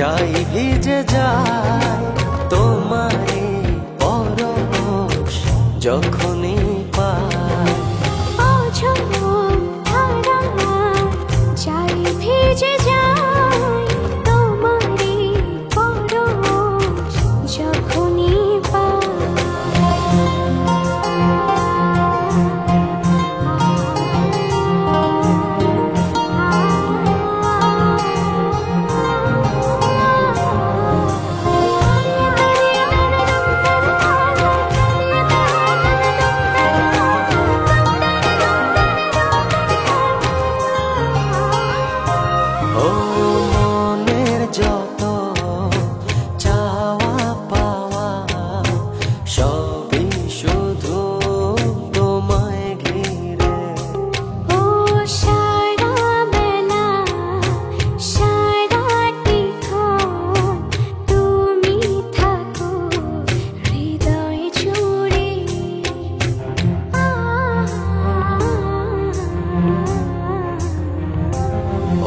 যাই ভিজে যায় তোমারে পরশ যখনই পাই। যাই ভিজে যায় তোমারে পরশ যখনই যত চাওয়া পাওয়া সবই শুধু তোমায় ঘিরে। ও সারা বেলা সারাটিক্ষণ তুমি থাকো হৃদয় জুড়ে।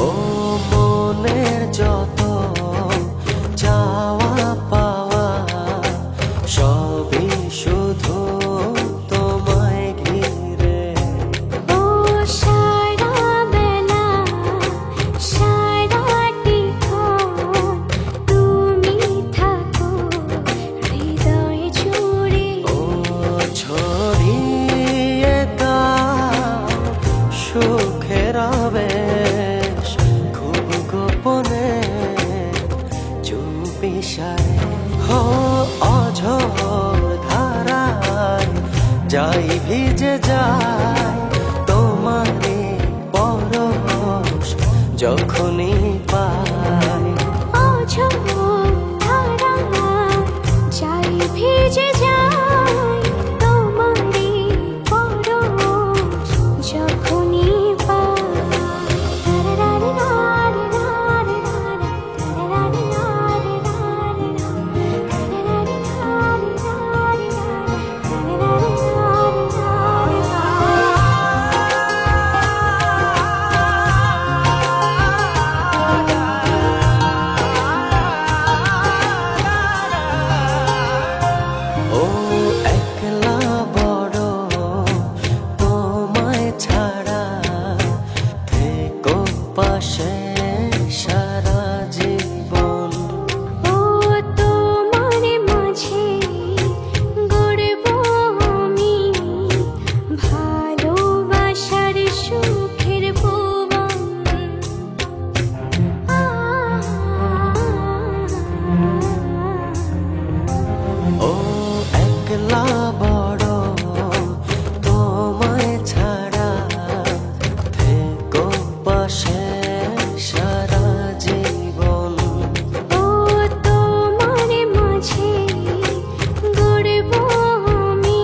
ও মনের যত চাওয়া পাওয়া সবই শুধু তোমায় ঘিরে। ও সারা বেলা সারাটিক্ষণ তুমি থাকো হৃদয় জুড়ে। ও ছড়িয়ে দাও সুখের আবেশ খুব গোপনে চুপিসারে। হো অঝোর ধারায় যাই ভিজে যায় তোমারে পরশ যখনই পাই। অঝোর ধারায় যাই ভিজে যায় তোমারে পরশ যখনই ও একলা বড় তোমায় ছাড়া থেকো পাশে সারা জীবন। ও তোমার মাঝে গড়ব আমি ভালোবাসার সুখের ভুবন। ও একলা বড় তোমায় ছাড়া থেকো পাশে সারা জীবন। ও তোমার মাঝে গড়ব আমি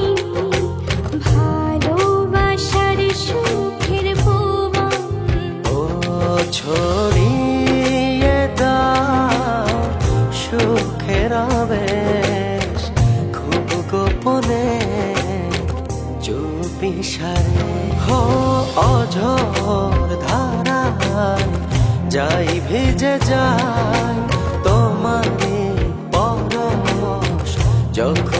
ভালোবাসার সুখের ভুবন। ও ছড়িয়ে দাও সুখের আবেশ খুব গোপনে চুপিসারে। হো অঝোর ধারায় যাই ভিজে যায় তোমারে পরশ যখন